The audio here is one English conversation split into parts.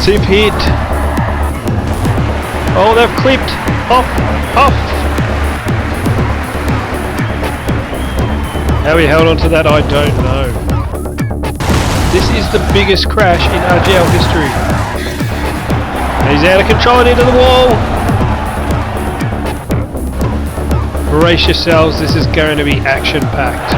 Massive hit. Oh, they've clipped. Off. How he held on to that, I don't know. This is the biggest crash in RGL history. He's out of control and into the wall. Brace yourselves, this is going to be action-packed.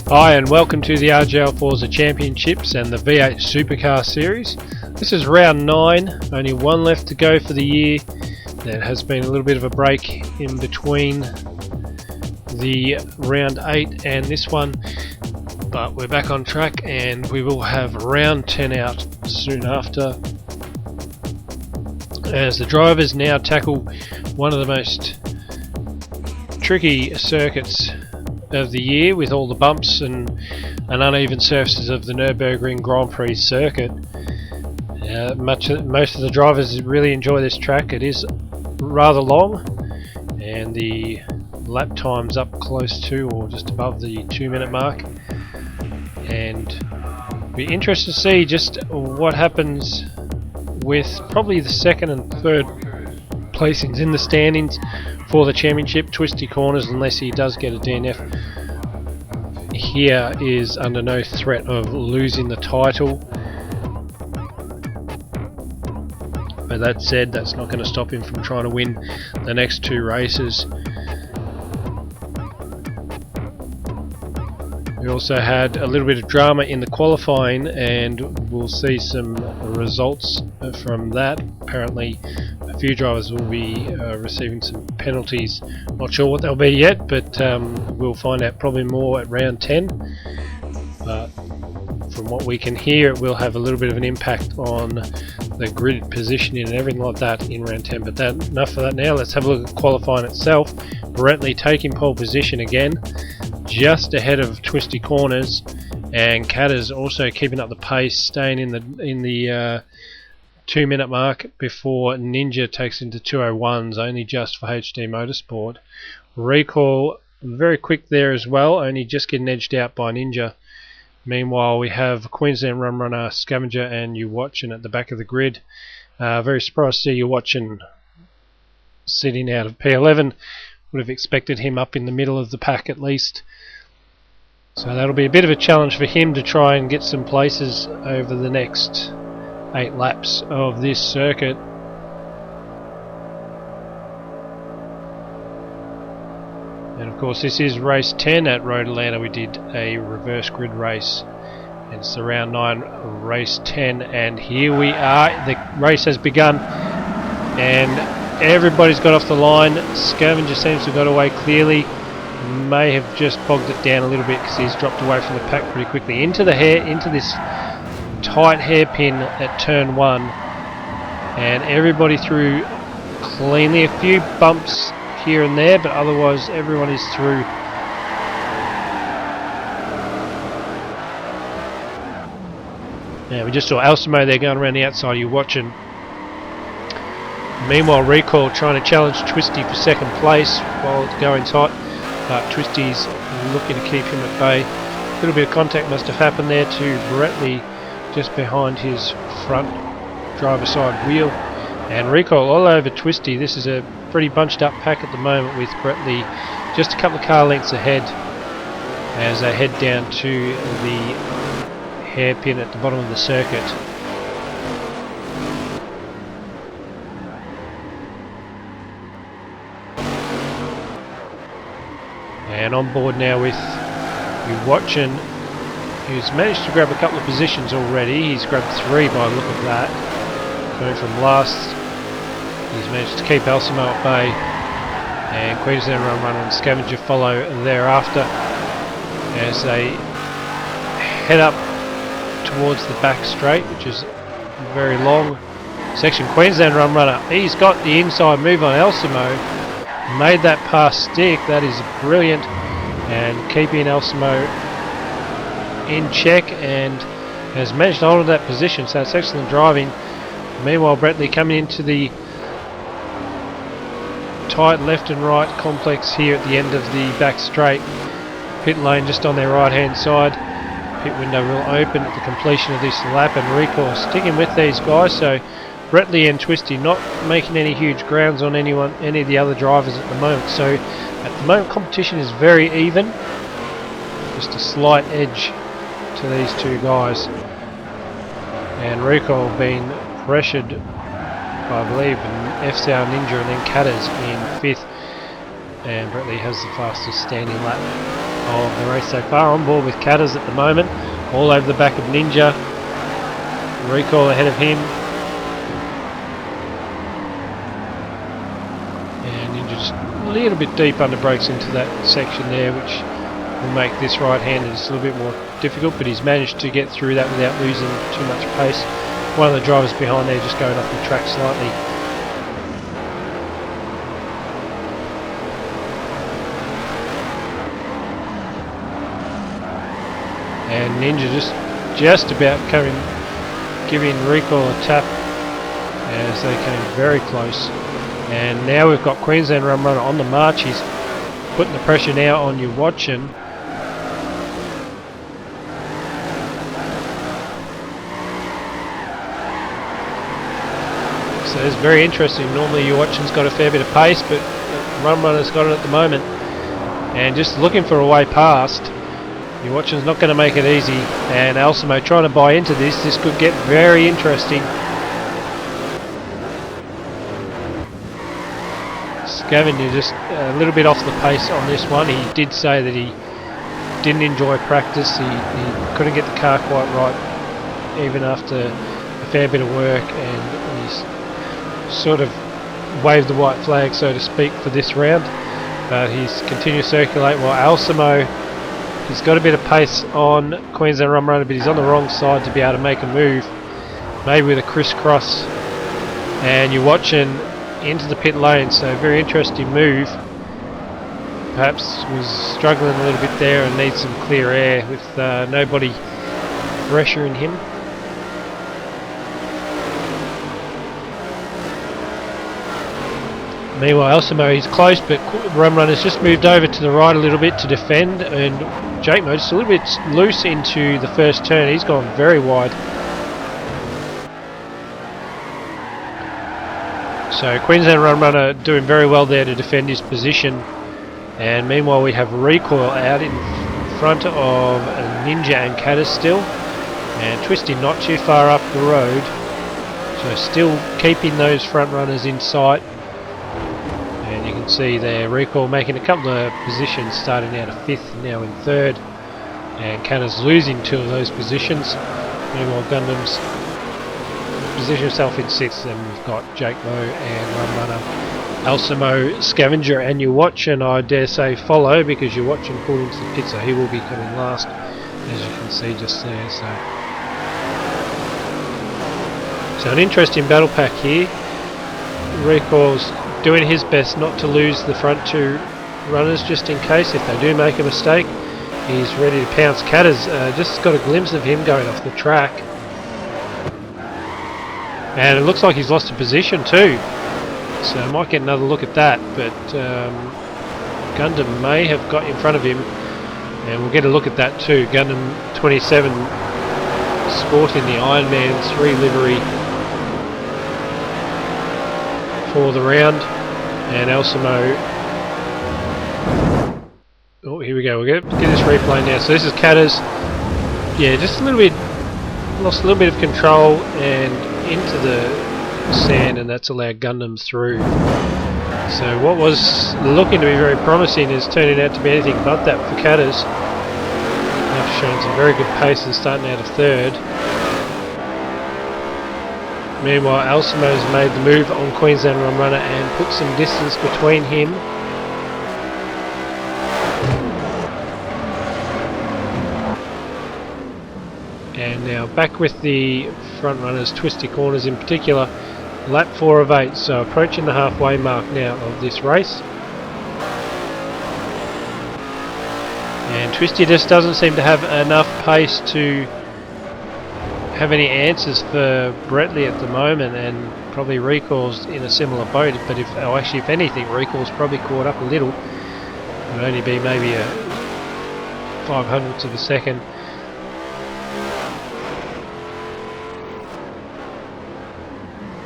Hi and welcome to the RGL Forza Championships and the V8 Supercar Series. This is round 9, only one left to go for the year. There has been a little bit of a break in between the round 8 and this one, but we're back on track and we will have round 10 out soon after, as the drivers now tackle one of the most tricky circuits of the year, with all the bumps and uneven surfaces of the Nurburgring Grand Prix circuit. Most of the drivers really enjoy this track. It is rather long and the lap time's up close to or just above the 2-minute mark, and be interested to see just what happens with probably the second and third placings in the standings for the championship. Twistie Corners, unless he does get a DNF here, is under no threat of losing the title. But that said, that's not going to stop him from trying to win the next 2 races. We also had a little bit of drama in the qualifying, and we'll see some results from that. Apparently a few drivers will be receiving some penalties. Not sure what they'll be yet, but we'll find out probably more at round 10. But from what we can hear, it will have a little bit of an impact on the grid positioning and everything like that in round 10. But enough of that now. Let's have a look at qualifying itself. Brentley taking pole position again, just ahead of Twistie Corners, and Catters also keeping up the pace, staying in the 2-minute mark before Ninja takes into 2:01s, only just for HD Motorsport. Recall very quick there as well, only just getting edged out by Ninja. Meanwhile, we have Queensland Run Runner, Scavenger and You Watching at the back of the grid. Very surprised to see You Watching sitting out of P11. Would have expected him up in the middle of the pack at least. So that'll be a bit of a challenge for him to try and get some places over the next 8 laps of this circuit. And of course, this is race 10 at Road Atlanta. We did a reverse grid race, and it's the round 9 race 10, and here we are. The race has begun and everybody's got off the line. Scavenger seems to have got away clearly. May have just bogged it down a little bit because he's dropped away from the pack pretty quickly into this tight hairpin at turn 1, and everybody through cleanly. A few bumps here and there, but otherwise everyone is through. Yeah, we just saw Alcimo there going around the outside. You're watching. Meanwhile, Recall trying to challenge Twistie for second place while it's going tight, but Twistie's looking to keep him at bay. A little bit of contact must have happened there to Brentley just behind his front driver's side wheel, and Recall all over Twistie. This is a pretty bunched up pack at the moment, with Brentley just a couple of car lengths ahead as they head down to the hairpin at the bottom of the circuit. And on board now with You Watching, who's managed to grab a couple of positions already. He's grabbed 3 by the look of that. Going from last, he's managed to keep Alcimo at bay, and Queensland Run Runner and Scavenger follow thereafter as they head up towards the back straight, which is a very long section. Queensland Run Runner, he's got the inside move on Alcimo, made that pass stick. That is brilliant, and keeping Alcimo in check, and has managed to hold that position, so it's excellent driving. Meanwhile, Bradley coming into the tight left and right complex here at the end of the back straight. Pit lane just on their right hand side. Pit window will open at the completion of this lap, and Recoil sticking with these guys. So Bradley and Twistie not making any huge grounds on any of the other drivers at the moment. So at the moment competition is very even. Just a slight edge to these two guys. And Recoil being pressured, I believe, FCR Ninja and then Catters in 5th. And Bradley has the fastest standing lap of the race so far. On board with Catters at the moment, all over the back of Ninja. Recoil ahead of him. And Ninja just a little bit deep under brakes into that section there, which will make this right-hander just a little bit more difficult, but he's managed to get through that without losing too much pace. One of the drivers behind there just going off the track slightly. And Ninja just about giving Recoil a tap as they came very close. And now we've got Queensland Rum Runner on the march. He's putting the pressure now on you watching. So it's very interesting. Normally your watching's got a fair bit of pace, but Rum Runner's got it at the moment. And just looking for a way past. Your watching's not going to make it easy, and Alcimo trying to buy into this. This could get very interesting. Scavenger just a little bit off the pace on this one. He did say that he didn't enjoy practice. He couldn't get the car quite right, even after a fair bit of work, and he's sort of waved the white flag, so to speak, for this round. But he's continued to circulate while Alcimo, he's got a bit of pace on Queensland Rum Runner, but he's on the wrong side to be able to make a move. Maybe with a crisscross. And you're watching into the pit lane, so very interesting move. Perhaps was struggling a little bit there and needs some clear air with nobody fresher in him. Meanwhile, Alcimo, he's close, but Rum Runner's just moved over to the right a little bit to defend, and Jake Mo just a little bit loose into the first turn. He's gone very wide. So Queensland Rum Runner doing very well there to defend his position. And meanwhile we have Recoil out in front of Ninja and Caddis still. And Twistie not too far up the road. So still keeping those front runners in sight. And you can see there Recoil making a couple of positions, starting out of 5th, now in 3rd. And Caddis losing 2 of those positions. Meanwhile Gundam's position himself in 6th, and we've got Jake Mo and Rum Runner, Alcimo, Scavenger, and your watch, and I dare say follow, because your watch and pulled into the pit, so he will be coming last, as you can see just there. So an interesting battle pack here. Recoil's doing his best not to lose the front 2 runners, just in case if they do make a mistake. He's ready to pounce. Catters just got a glimpse of him going off the track. And it looks like he's lost a position too, so I might get another look at that, but Gundam may have got in front of him, and we'll get a look at that too. Gundam 27 sporting the Iron Man 3 livery for the round, and Alcimo, oh here we go, we'll get this replay now. So this is Catters, yeah, just a little bit, lost a little bit of control and into the sand, and that's allowed Gundam through. So what was looking to be very promising is turning out to be anything but that for Catters. After showing some very good pace and starting out of 3rd. Meanwhile Alcimo's made the move on Queensland Rum Runner and put some distance between him. And now back with the front runners, Twistie Corners in particular, lap 4 of 8, so approaching the halfway mark now of this race. And Twistie just doesn't seem to have enough pace to have any answers for Bretley at the moment, and probably Recall's in a similar boat, but if anything, Recall's probably caught up a little. It would only be maybe a 500th of a second.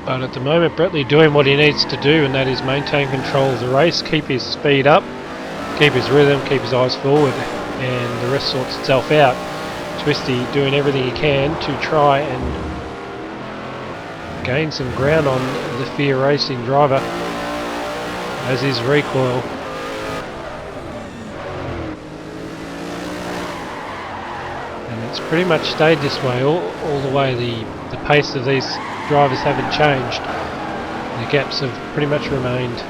But at the moment, Bretley doing what he needs to do, and that is maintain control of the race, keep his speed up, keep his rhythm, keep his eyes forward, and the rest sorts itself out. Twistie doing everything he can to try and gain some ground on the Fear Racing driver, as is Recoil. And it's pretty much stayed this way all the way. The pace of these drivers haven't changed. The gaps have pretty much remained.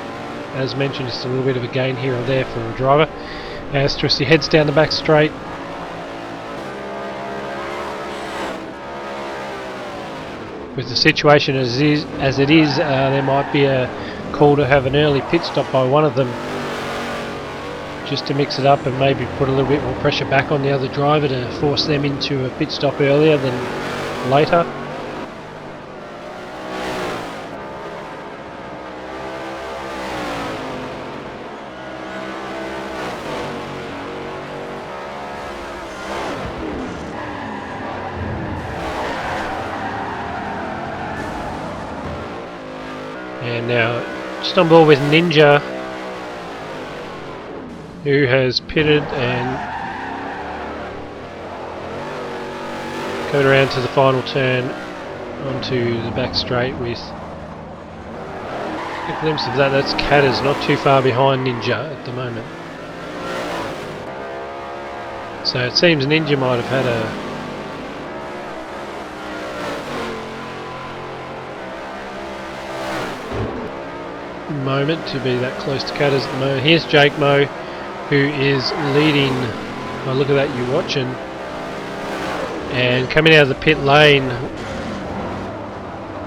As mentioned, just a little bit of a gain here or there for a driver. As Twistie heads down the back straight. With the situation as it is, there might be a call to have an early pit stop by one of them, just to mix it up and maybe put a little bit more pressure back on the other driver to force them into a pit stop earlier than later. And now just on board with Ninja, who has pitted and coming around to the final turn onto the back straight with a glimpse of that. That's Catters, not too far behind Ninja at the moment. So it seems Ninja might have had a moment to be that close to Catters at the moment. Here's Jake Moe, who is leading. Oh, look at that, you watching. And coming out of the pit lane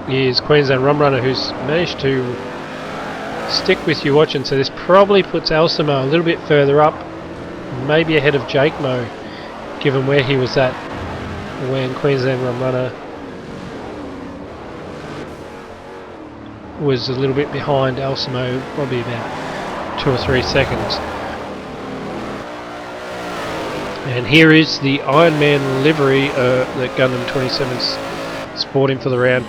is Queensland Rum Runner, who's managed to stick with you watching. So this probably puts Elsimo a little bit further up, maybe ahead of Jake Moe, given where he was at when Queensland Rum Runner was a little bit behind Elsimo, probably about 2 or 3 seconds. And here is the Ironman livery that Gundam 27's sporting for the round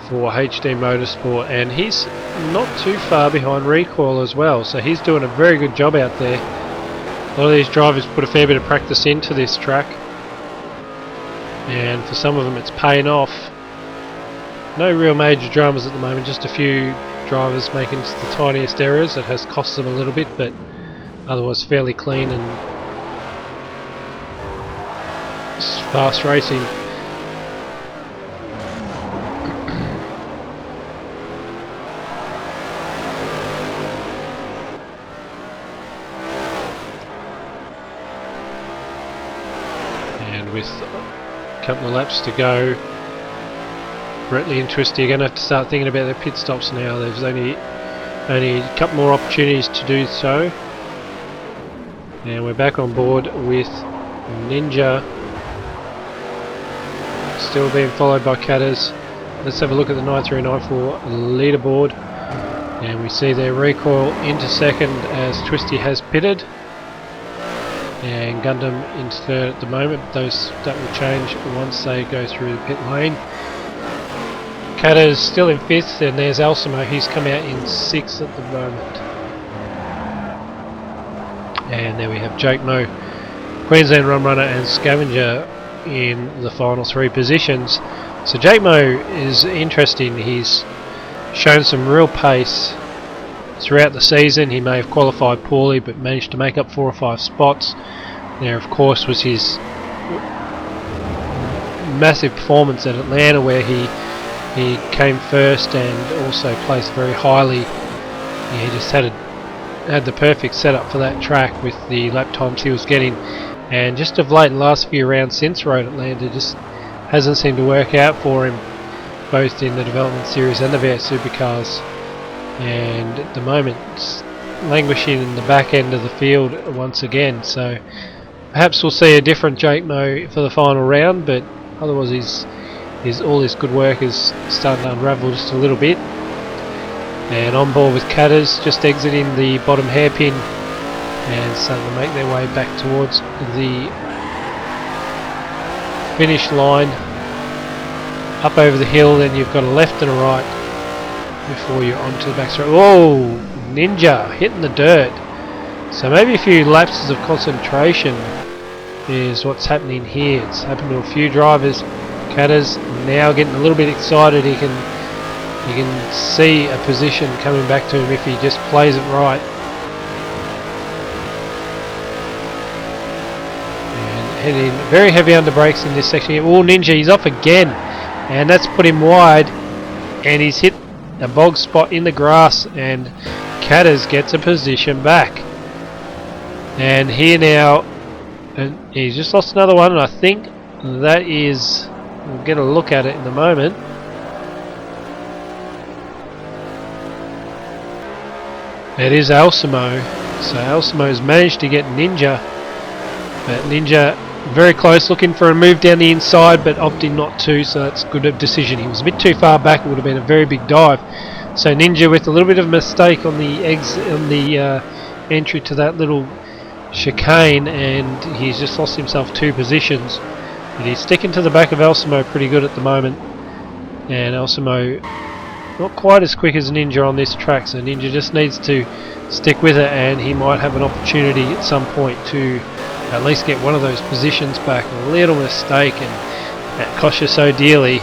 for HD Motorsport, and he's not too far behind Recoil as well, so he's doing a very good job out there. A lot of these drivers put a fair bit of practice into this track, and for some of them it's paying off. No real major dramas at the moment, just a few drivers making the tiniest errors that has cost them a little bit, but otherwise fairly clean and fast racing. And with a couple of laps to go, Bretley and Twistie are going to have to start thinking about their pit stops now. There's only a couple more opportunities to do so. And we're back on board with Ninja, still being followed by Catters. Let's have a look at the 9394 leaderboard, and we see their Recoil into second as Twistie has pitted, and Gundam into third at the moment. That will change once they go through the pit lane. Catters still in 5th, and there's Elsimo, he's come out in 6th at the moment. And there we have Jake Moe, Queensland Rum Runner and Scavenger in the final 3 positions. So Jake Moe is interesting. He's shown some real pace throughout the season. He may have qualified poorly but managed to make up 4 or 5 spots. There of course was his massive performance at Atlanta, where he came first and also placed very highly. He just had the perfect setup for that track with the lap times he was getting, and just of late, the last few rounds since Road Atlanta, just hasn't seemed to work out for him, both in the development series and the V8 Supercars, and at the moment languishing in the back end of the field once again. So perhaps we'll see a different Jake Moe for the final round, but Otherwise all his good work is starting to unravel just a little bit. And on board with Catters, just exiting the bottom hairpin and starting to make their way back towards the finish line. Up over the hill, then you've got a left and a right before you're onto the back straight. Whoa! Ninja hitting the dirt. So maybe a few lapses of concentration is what's happening here. It's happened to a few drivers. Catters now getting a little bit excited. You can see a position coming back to him if he just plays it right. And heading very heavy under brakes in this section here. Oh, Ninja, he's off again, and that's put him wide, and he's hit a bog spot in the grass, and Catters gets a position back. And here now, and he's just lost another one, and I think that is, we'll get a look at it in a moment. It is Alcimo. So Alcimo's managed to get Ninja, but Ninja very close, looking for a move down the inside, but opting not to, so that's a good decision. He was a bit too far back, it would have been a very big dive. So Ninja with a little bit of a mistake on the entry to that little chicane, and he's just lost himself 2 positions. But he's sticking to the back of Alcimo pretty good at the moment, and Alcimo not quite as quick as Ninja on this track, so Ninja just needs to stick with it, and he might have an opportunity at some point to at least get one of those positions back. A little mistake, and that cost you so dearly.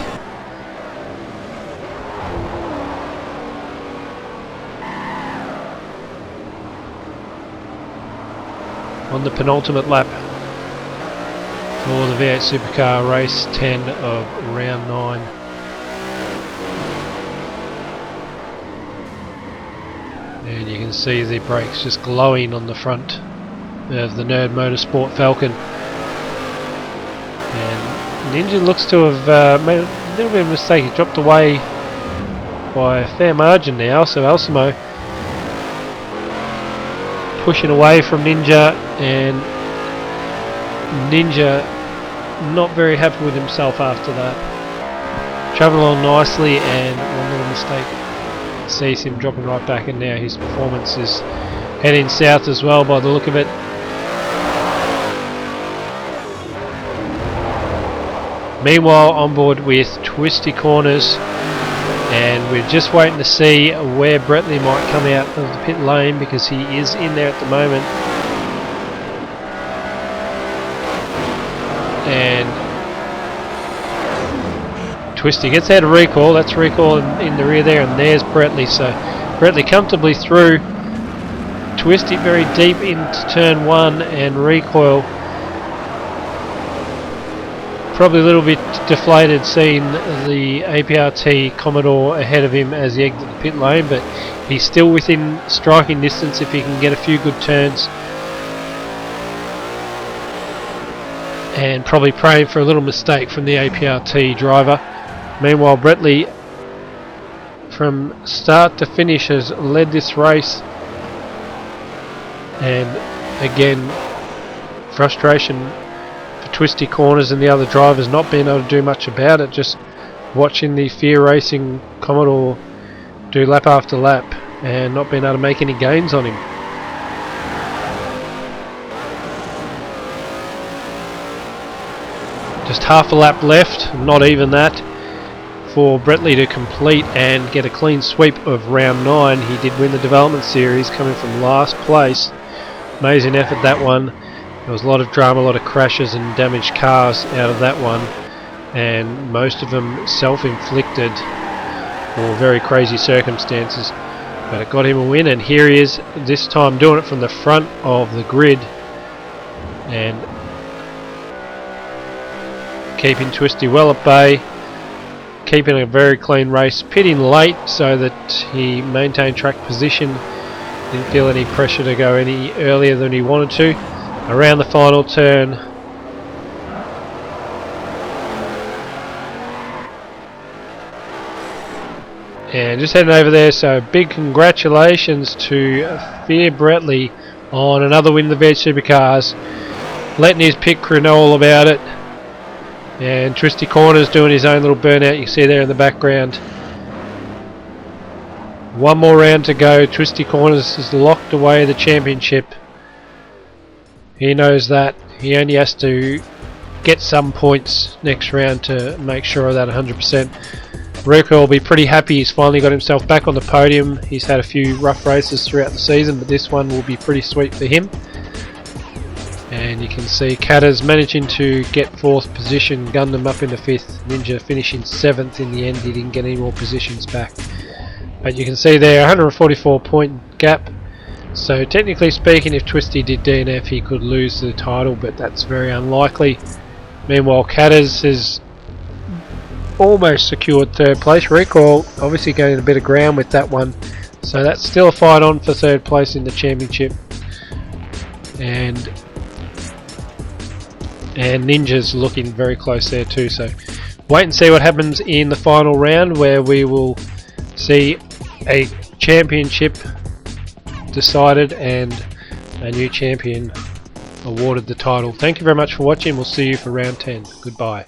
On the penultimate lap for the V8 Supercar, race 10 of round 9. And you can see the brakes just glowing on the front of the Nerd Motorsport Falcon. And Ninja looks to have made a little bit of a mistake. He dropped away by a fair margin now, so Alcimo pushing away from Ninja, and Ninja not very happy with himself after that. Travelling along nicely, and one little mistake sees him dropping right back, and now his performance is heading south as well by the look of it. Meanwhile, on board with Twistie Corners, and we're just waiting to see where Bretley might come out of the pit lane, because he is in there at the moment. And Twistie gets out of recall. That's recall in the rear there, and there's Bretley. So Bretley comfortably through. Twistie very deep into turn 1, and recoil probably a little bit deflated seeing the APRT Commodore ahead of him as he exited the pit lane, but he's still within striking distance if he can get a few good turns, and probably praying for a little mistake from the APRT driver. Meanwhile, Bretley from start to finish has led this race, and again frustration Twistie Corners and the other drivers not being able to do much about it, just watching the Fear Racing Commodore do lap after lap and not being able to make any gains on him. Just half a lap left, not even that, for Bretley to complete and get a clean sweep of round 9. He did win the development series, coming from last place. Amazing effort, that one. There was a lot of drama, a lot of crashes and damaged cars out of that one, and most of them self-inflicted or very crazy circumstances, but it got him a win. And here he is, this time doing it from the front of the grid, and keeping Twistie well at bay, keeping a very clean race, pitting late so that he maintained track position, didn't feel any pressure to go any earlier than he wanted to. Around the final turn, and just heading over there, so big congratulations to Fear Bretley on another win of the V8 Supercars, letting his pit crew know all about it, And Twistie Corners doing his own little burnout, you see there in the background. One more round to go. Twistie Corners has locked away the championship. He knows that. He only has to get some points next round to make sure of that 100%. Ruka will be pretty happy he's finally got himself back on the podium. He's had a few rough races throughout the season, but this one will be pretty sweet for him. And you can see Katters managing to get 4th position, Gundam up into 5th, Ninja finishing 7th in the end. He didn't get any more positions back. But you can see there, 144 point gap. So technically speaking, if Twistie did DNF, he could lose the title, but that's very unlikely. Meanwhile, Katters has almost secured 3rd place. Recoil obviously gaining a bit of ground with that one. So that's still a fight on for 3rd place in the championship. And Ninja's looking very close there too. So wait and see what happens in the final round, where we will see a championship decided and a new champion awarded the title. Thank you very much for watching. We'll see you for round 10. Goodbye.